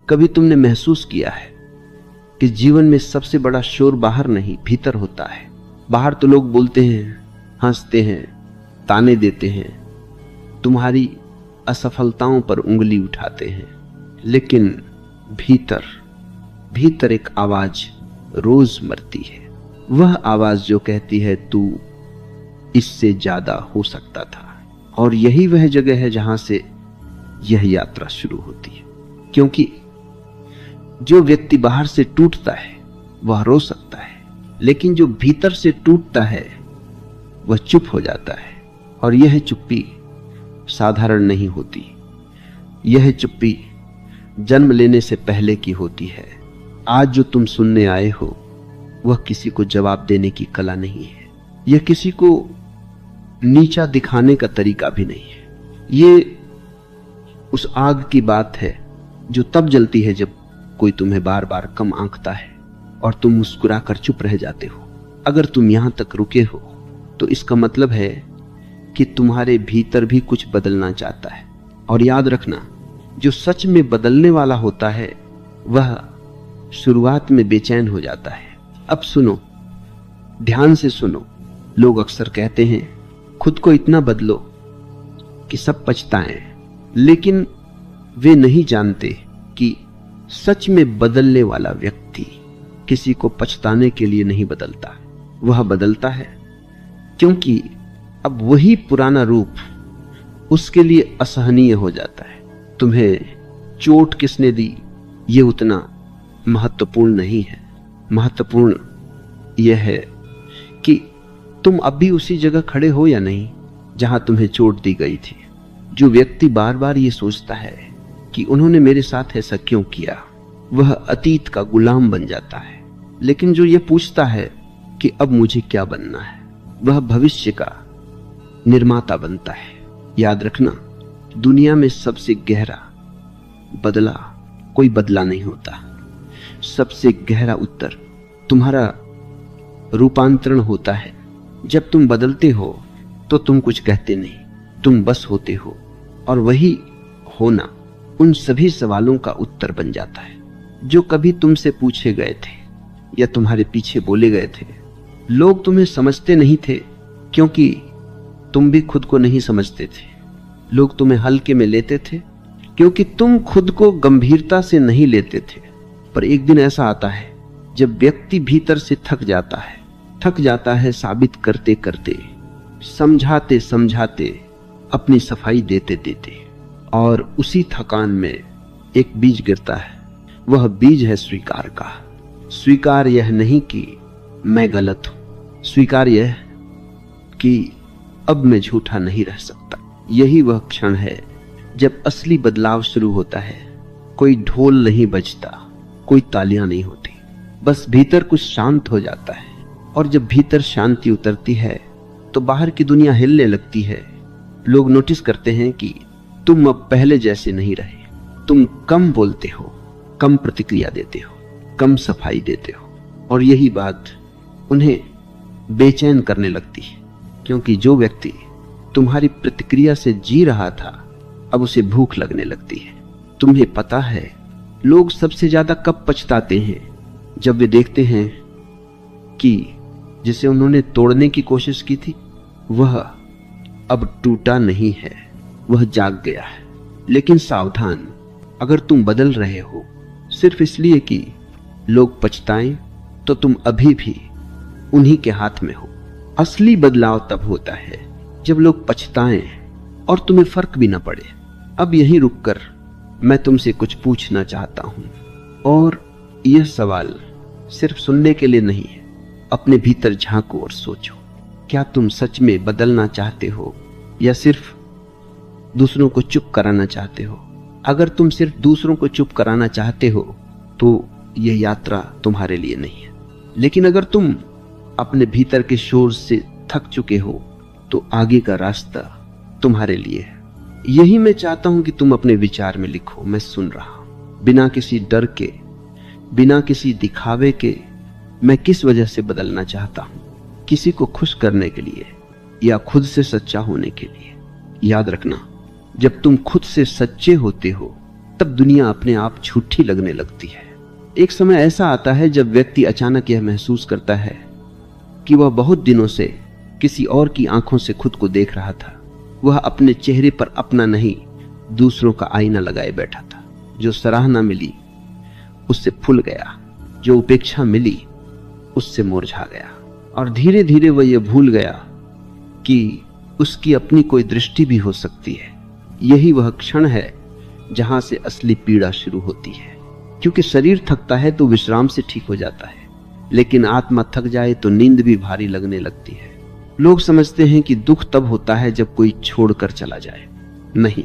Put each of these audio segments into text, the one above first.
कभी तुमने महसूस किया है कि जीवन में सबसे बड़ा शोर बाहर नहीं, भीतर होता है। बाहर तो लोग बोलते हैं, हंसते हैं, ताने देते हैं, तुम्हारी असफलताओं पर उंगली उठाते हैं, लेकिन भीतर एक आवाज रोज मरती है। वह आवाज जो कहती है तू इससे ज्यादा हो सकता था। और यही वह जगह है जहां से यह यात्रा शुरू होती है। क्योंकि जो व्यक्ति बाहर से टूटता है वह रो सकता है, लेकिन जो भीतर से टूटता है वह चुप हो जाता है। और यह चुप्पी साधारण नहीं होती, यह चुप्पी जन्म लेने से पहले की होती है। आज जो तुम सुनने आए हो वह किसी को जवाब देने की कला नहीं है, यह किसी को नीचा दिखाने का तरीका भी नहीं है। ये उस आग की बात है जो तब जलती है जब कोई तुम्हें बार बार कम आंकता है और तुम मुस्कुराकर चुप रह जाते हो। अगर तुम यहां तक रुके हो तो इसका मतलब है कि तुम्हारे भीतर भी कुछ बदलना चाहता है। और याद रखना, जो सच में बदलने वाला होता है वह शुरुआत में बेचैन हो जाता है। अब सुनो, ध्यान से सुनो। लोग अक्सर कहते हैं खुद को इतना बदलो कि सब पछताएं, लेकिन वे नहीं जानते कि सच में बदलने वाला व्यक्ति किसी को पछताने के लिए नहीं बदलता। वह बदलता है क्योंकि अब वही पुराना रूप उसके लिए असहनीय हो जाता है। तुम्हें चोट किसने दी ये उतना महत्वपूर्ण नहीं है। महत्वपूर्ण यह है कि तुम अब भी उसी जगह खड़े हो या नहीं जहां तुम्हें चोट दी गई थी। जो व्यक्ति बार बार ये सोचता है कि उन्होंने मेरे साथ ऐसा क्यों किया, वह अतीत का गुलाम बन जाता है। लेकिन जो ये पूछता है कि अब मुझे क्या बनना है, वह भविष्य का निर्माता बनता है। याद रखना, दुनिया में सबसे गहरा बदला कोई बदला नहीं होता। सबसे गहरा उत्तर तुम्हारा रूपांतरण होता है। जब तुम बदलते हो तो तुम कुछ कहते नहीं, तुम बस होते हो। और वही होना उन सभी सवालों का उत्तर बन जाता है जो कभी तुमसे पूछे गए थे या तुम्हारे पीछे बोले गए थे। लोग तुम्हें समझते नहीं थे क्योंकि तुम भी खुद को नहीं समझते थे। लोग तुम्हें हल्के में लेते थे क्योंकि तुम खुद को गंभीरता से नहीं लेते थे। पर एक दिन ऐसा आता है जब व्यक्ति भीतर से थक जाता है साबित करते करते, समझाते समझाते, अपनी सफाई देते देते। और उसी थकान में एक बीज गिरता है। वह बीज है स्वीकार का। स्वीकार यह नहीं कि मैं गलत हूं, स्वीकार यह कि अब मैं झूठा नहीं रह सकता। यही वह क्षण है जब असली बदलाव शुरू होता है। कोई ढोल नहीं बजता, कोई तालियां नहीं होती, बस भीतर कुछ शांत हो जाता है। और जब भीतर शांति उतरती है तो बाहर की दुनिया हिलने लगती है। लोग नोटिस करते हैं कि तुम अब पहले जैसे नहीं रहे। तुम कम बोलते हो, कम प्रतिक्रिया देते हो, कम सफाई देते हो। और यही बात उन्हें बेचैन करने लगती है, क्योंकि जो व्यक्ति तुम्हारी प्रतिक्रिया से जी रहा था अब उसे भूख लगने लगती है। तुम्हें पता है लोग सबसे ज्यादा कब पछताते हैं? जब वे देखते हैं कि जिसे उन्होंने तोड़ने की कोशिश की थी वह अब टूटा नहीं है, वह जाग गया है। लेकिन सावधान, अगर तुम बदल रहे हो सिर्फ इसलिए कि लोग पछताएं तो तुम अभी भी उन्हीं के हाथ में हो। असली बदलाव तब होता है जब लोग पछताएं और तुम्हें फर्क भी ना पड़े। अब यहीं रुककर मैं तुमसे कुछ पूछना चाहता हूं, और यह सवाल सिर्फ सुनने के लिए नहीं है। अपने भीतर झांको और सोचो, क्या तुम सच में बदलना चाहते हो या सिर्फ दूसरों को चुप कराना चाहते हो? अगर तुम सिर्फ दूसरों को चुप कराना चाहते हो तो यह यात्रा तुम्हारे लिए नहीं है। लेकिन अगर तुम अपने भीतर के शोर से थक चुके हो तो आगे का रास्ता तुम्हारे लिए है। यही मैं चाहता हूं कि तुम अपने विचार में लिखो, मैं सुन रहा हूं। बिना किसी डर के, बिना किसी दिखावे के, मैं किस वजह से बदलना चाहता हूं? किसी को खुश करने के लिए या खुद से सच्चा होने के लिए? याद रखना, जब तुम खुद से सच्चे होते हो तब दुनिया अपने आप झूठी लगने लगती है। एक समय ऐसा आता है जब व्यक्ति अचानक यह महसूस करता है कि वह बहुत दिनों से किसी और की आंखों से खुद को देख रहा था। वह अपने चेहरे पर अपना नहीं, दूसरों का आईना लगाए बैठा था। जो सराहना मिली उससे फूल गया, जो उपेक्षा मिली उससे मुरझा गया, और धीरे धीरे वह यह भूल गया कि उसकी अपनी कोई दृष्टि भी हो सकती है। यही वह क्षण है जहां से असली पीड़ा शुरू होती है। क्योंकि शरीर थकता है तो विश्राम से ठीक हो जाता है, लेकिन आत्मा थक जाए तो नींद भी भारी लगने लगती है। लोग समझते हैं कि दुख तब होता है जब कोई छोड़कर चला जाए। नहीं,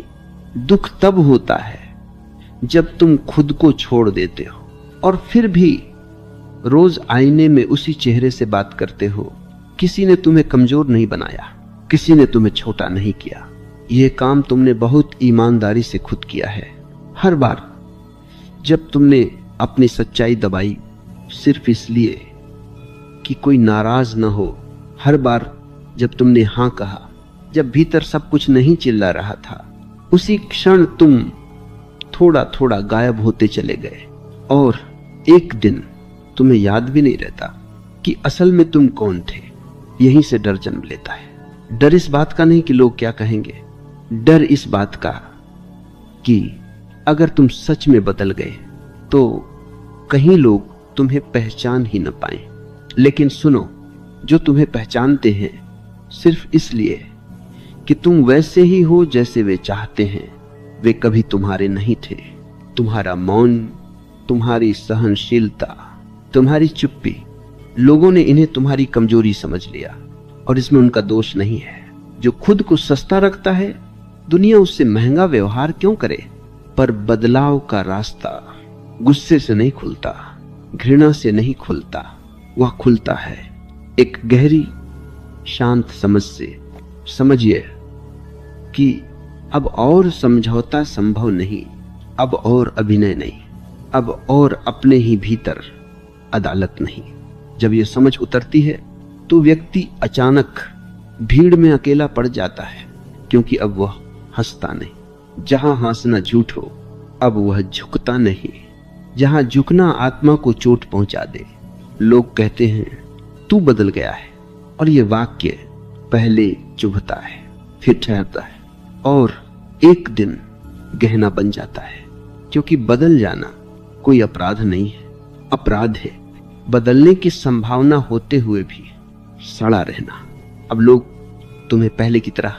दुख तब होता है जब तुम खुद को छोड़ देते हो और फिर भी रोज आईने में उसी चेहरे से बात करते हो। किसी ने तुम्हें कमजोर नहीं बनाया, किसी ने तुम्हें छोटा नहीं किया। यह काम तुमने बहुत ईमानदारी से खुद किया है। हर बार जब तुमने अपनी सच्चाई दबाई सिर्फ इसलिए कि कोई नाराज न हो, हर बार जब तुमने हां कहा जब भीतर सब कुछ नहीं चिल्ला रहा था, उसी क्षण तुम थोड़ा थोड़ा गायब होते चले गए। और एक दिन तुम्हें याद भी नहीं रहता कि असल में तुम कौन थे। यहीं से डर जन्म लेता है। डर इस बात का नहीं कि लोग क्या कहेंगे, डर इस बात का कि अगर तुम सच में बदल गए तो कहीं लोग तुम्हें पहचान ही न पाएं। लेकिन सुनो, जो तुम्हें पहचानते हैं सिर्फ इसलिए कि तुम वैसे ही हो जैसे वे चाहते हैं, वे कभी तुम्हारे नहीं थे। तुम्हारा मौन, तुम्हारी सहनशीलता, तुम्हारी चुप्पी, लोगों ने इन्हें तुम्हारी कमजोरी समझ लिया, और इसमें उनका दोष नहीं है। जो खुद को सस्ता रखता है, दुनिया उससे महंगा व्यवहार क्यों करे? पर बदलाव का रास्ता गुस्से से नहीं खुलता, घृणा से नहीं खुलता, वह खुलता है एक गहरी शांत समझ से। समझिए कि अब और समझौता संभव नहीं, अब और अभिनय नहीं, अब और अपने ही भीतर अदालत नहीं। जब यह समझ उतरती है तो व्यक्ति अचानक भीड़ में अकेला पड़ जाता है, क्योंकि अब वह हंसता नहीं। जहां हंसना झूठ हो, अब वह झुकता नहीं। जहां झुकना आत्मा को चोट पहुंचा दे। लोग कहते हैं तू बदल गया है, और यह वाक्य पहले चुभता है, फिर ठहरता है, और एक दिन गहना बन जाता है। क्योंकि बदल जाना कोई अपराध नहीं है। अपराध है बदलने की संभावना होते हुए भी सड़ा रहना। अब लोग तुम्हें पहले की तरह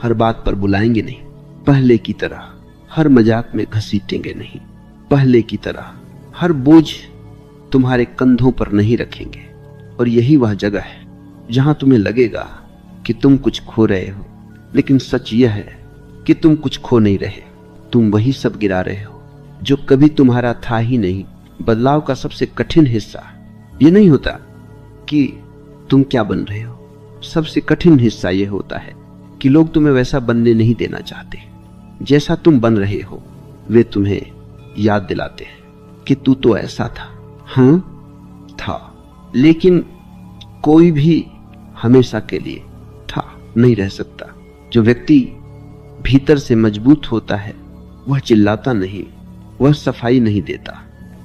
हर बात पर बुलाएंगे नहीं, पहले की तरह हर मजाक में घसीटेंगे नहीं, पहले की तरह हर बोझ तुम्हारे कंधों पर नहीं रखेंगे। और यही वह जगह है जहां तुम्हें लगेगा कि तुम कुछ खो रहे हो, लेकिन सच यह है कि तुम कुछ खो नहीं रहे। तुम वही सब गिरा रहे हो जो कभी तुम्हारा था ही नहीं। बदलाव का सबसे कठिन हिस्सा ये नहीं होता कि तुम क्या बन रहे हो, सबसे कठिन हिस्सा यह होता है कि लोग तुम्हें वैसा बनने नहीं देना चाहते जैसा तुम बन रहे हो। वे तुम्हें याद दिलाते हैं कि तू तो ऐसा था। हाँ था, लेकिन कोई भी हमेशा के लिए था नहीं रह सकता। जो व्यक्ति भीतर से मजबूत होता है वह चिल्लाता नहीं, वह सफाई नहीं देता,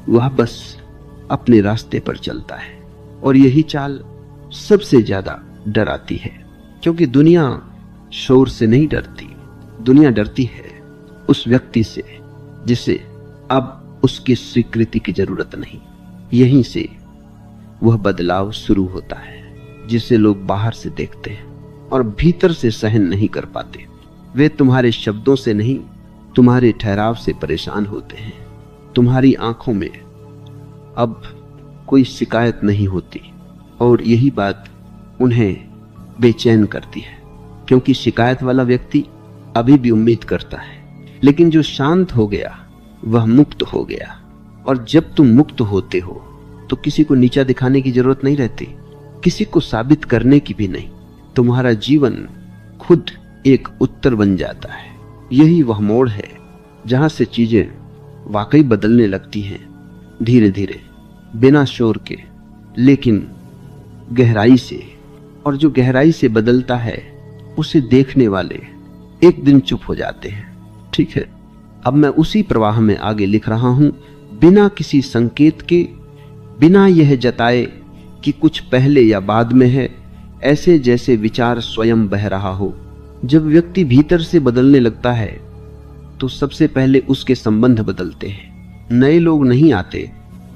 वह बस अपने रास्ते पर चलता है। और यही चाल सबसे ज्यादा डराती है, क्योंकि दुनिया शोर से नहीं डरती। दुनिया डरती है उस व्यक्ति से जिसे अब उसकी स्वीकृति की जरूरत नहीं। यहीं से वह बदलाव शुरू होता है जिसे लोग बाहर से देखते हैं और भीतर से सहन नहीं कर पाते। वे तुम्हारे शब्दों से नहीं, तुम्हारे ठहराव से परेशान होते हैं। तुम्हारी आंखों में अब कोई शिकायत नहीं होती, और यही बात उन्हें बेचैन करती है, क्योंकि शिकायत वाला व्यक्ति अभी भी उम्मीद करता है। लेकिन जो शांत हो गया वह मुक्त हो गया। और जब तुम मुक्त होते हो तो किसी को नीचा दिखाने की जरूरत नहीं रहती, किसी को साबित करने की भी नहीं। तुम्हारा जीवन खुद एक उत्तर बन जाता है। यही वह मोड़ है जहां से चीजें वाकई बदलने लगती हैं, धीरे धीरे, बिना शोर के, लेकिन गहराई से। और जो गहराई से बदलता है उसे देखने वाले एक दिन चुप हो जाते हैं। ठीक है, अब मैं उसी प्रवाह में आगे लिख रहा हूं, बिना किसी संकेत के, बिना यह जताए कि कुछ पहले या बाद में है, ऐसे जैसे विचार स्वयं बह रहा हो। जब व्यक्ति भीतर से बदलने लगता है तो सबसे पहले उसके संबंध बदलते हैं। नए लोग नहीं आते,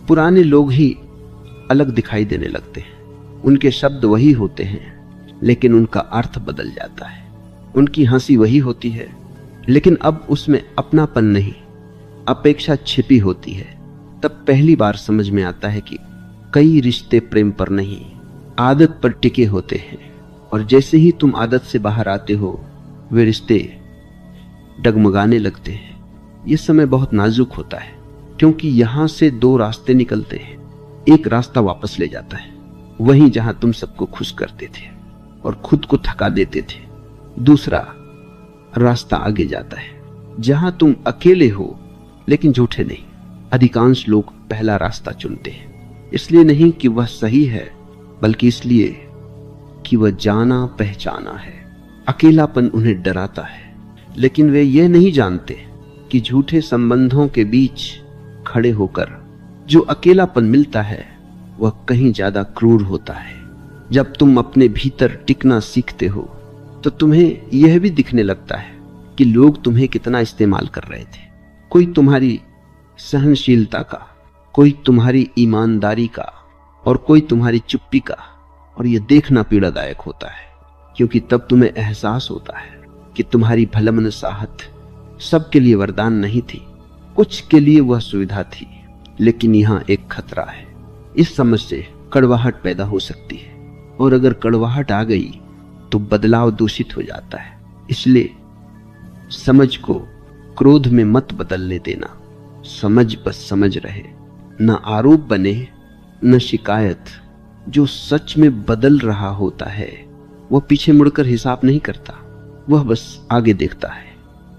पुराने लोग ही अलग दिखाई देने लगते हैं। उनके शब्द वही होते हैं लेकिन उनका अर्थ बदल जाता है। उनकी हंसी वही होती है लेकिन अब उसमें अपनापन नहीं, अपेक्षा छिपी होती है। तब पहली बार समझ में आता है कि कई रिश्ते प्रेम पर नहीं, आदत पर टिके होते हैं, और जैसे ही तुम आदत से बाहर आते हो वे रिश्ते डगमगाने लगते हैं। यह समय बहुत नाजुक होता है क्योंकि यहां से दो रास्ते निकलते हैं। एक रास्ता वापस ले जाता है, वहीं जहां तुम सबको खुश करते थे और खुद को थका देते थे। दूसरा रास्ता आगे जाता है जहां तुम अकेले हो लेकिन झूठे नहीं। अधिकांश लोग पहला रास्ता चुनते हैं, इसलिए नहीं कि वह सही है, बल्कि इसलिए कि वह जाना पहचाना है। अकेलापन उन्हें डराता है, लेकिन वे ये नहीं जानते कि झूठे संबंधों के बीच खड़े होकर जो अकेलापन मिलता है वह कहीं ज्यादा क्रूर होता है। जब तुम अपने भीतर टिकना सीखते हो तो तुम्हें यह भी दिखने लगता है कि लोग तुम्हें कितना इस्तेमाल कर रहे थे। कोई तुम्हारी सहनशीलता का, कोई तुम्हारी ईमानदारी का, और कोई तुम्हारी चुप्पी का। और यह देखना पीड़ादायक होता है क्योंकि तब तुम्हें एहसास होता है कि तुम्हारी भलमनसाहत सबके लिए वरदान नहीं थी, कुछ के लिए वह सुविधा थी। लेकिन यहां एक खतरा है, इस समझ से कड़वाहट पैदा हो सकती है, और अगर कड़वाहट आ गई तो बदलाव दूषित हो जाता है। इसलिए समझ को क्रोध में मत बदलने देना। समझ बस समझ रहे, न आरोप बने न शिकायत। जो सच में बदल रहा होता है वह पीछे मुड़कर हिसाब नहीं करता, वह बस आगे देखता है।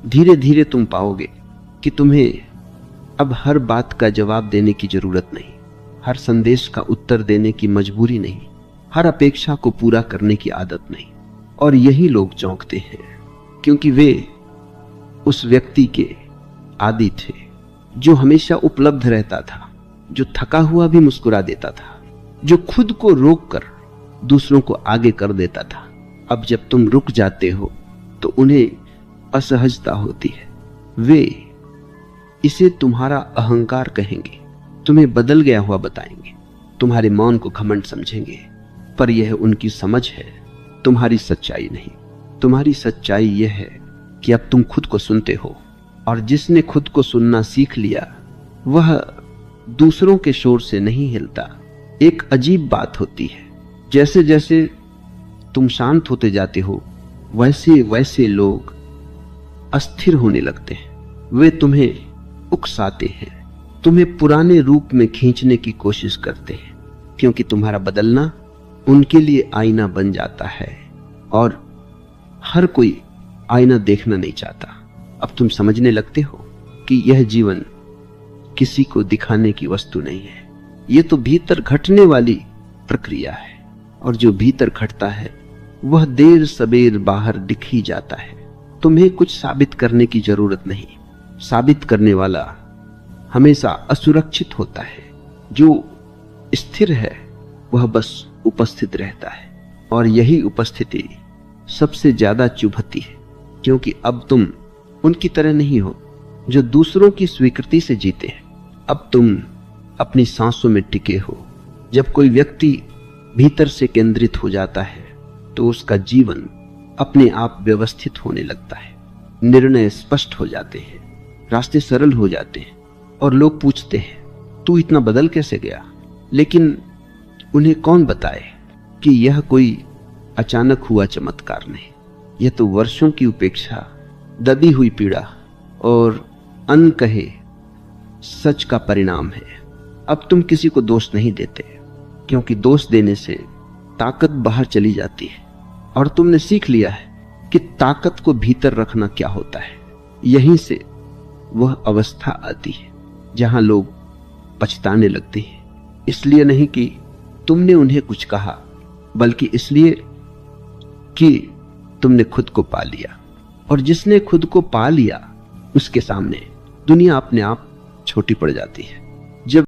धीरे धीरे तुम पाओगे कि तुम्हें अब हर बात का जवाब देने की जरूरत नहीं, हर संदेश का उत्तर देने की मजबूरी नहीं, हर अपेक्षा को पूरा करने की आदत नहीं। और यही लोग चौंकते हैं क्योंकि वे उस व्यक्ति के आदी थे जो हमेशा उपलब्ध रहता था, जो थका हुआ भी मुस्कुरा देता था, जो खुद को रोककर दूसरों को आगे कर देता था। अब जब तुम रुक जाते हो तो उन्हें असहजता होती है। वे इसे तुम्हारा अहंकार कहेंगे, तुम्हें बदल गया हुआ बताएंगे, तुम्हारे मौन को घमंड समझेंगे। पर यह उनकी समझ है, तुम्हारी सच्चाई नहीं। तुम्हारी सच्चाई यह है कि अब तुम खुद को सुनते हो, और जिसने खुद को सुनना सीख लिया वह दूसरों के शोर से नहीं हिलता। एक अजीब बात होती है, जैसे जैसे तुम शांत होते जाते हो वैसे वैसे लोग अस्थिर होने लगते हैं। वे तुम्हें उकसाते हैं, तुम्हें पुराने रूप में खींचने की कोशिश करते हैं, क्योंकि तुम्हारा बदलना उनके लिए आईना बन जाता है, और हर कोई आईना देखना नहीं चाहता। अब तुम समझने लगते हो कि यह जीवन किसी को दिखाने की वस्तु नहीं है, यह तो भीतर घटने वाली प्रक्रिया है, और जो भीतर घटता है वह देर सबेर बाहर दिख ही जाता है। तुम्हें कुछ साबित करने की जरूरत नहीं, साबित करने वाला हमेशा असुरक्षित होता है। जो स्थिर है वह बस उपस्थित रहता है, और यही उपस्थिति सबसे ज्यादा चुभती है, क्योंकि अब तुम उनकी तरह नहीं हो जो दूसरों की स्वीकृति से जीते हैं। अब तुम अपनी सांसों में टिके हो। जब कोई व्यक्ति भीतर से केंद्रित हो जाता है तो उसका जीवन अपने आप व्यवस्थित होने लगता है। निर्णय स्पष्ट हो जाते हैं, रास्ते सरल हो जाते हैं, और लोग पूछते हैं तू इतना बदल कैसे गया। लेकिन उन्हें कौन बताए कि यह कोई अचानक हुआ चमत्कार नहीं, यह तो वर्षों की उपेक्षा, दबी हुई पीड़ा और अनकहे सच का परिणाम है। अब तुम किसी को दोष नहीं देते, क्योंकि दोष देने से ताकत बाहर चली जाती है, और तुमने सीख लिया है कि ताकत को भीतर रखना क्या होता है। यहीं से वह अवस्था आती है जहां लोग पछताने लगते हैं, इसलिए नहीं कि तुमने उन्हें कुछ कहा, बल्कि इसलिए कि तुमने खुद को पा लिया। और जिसने खुद को पा लिया उसके सामने दुनिया अपने आप छोटी पड़ जाती है।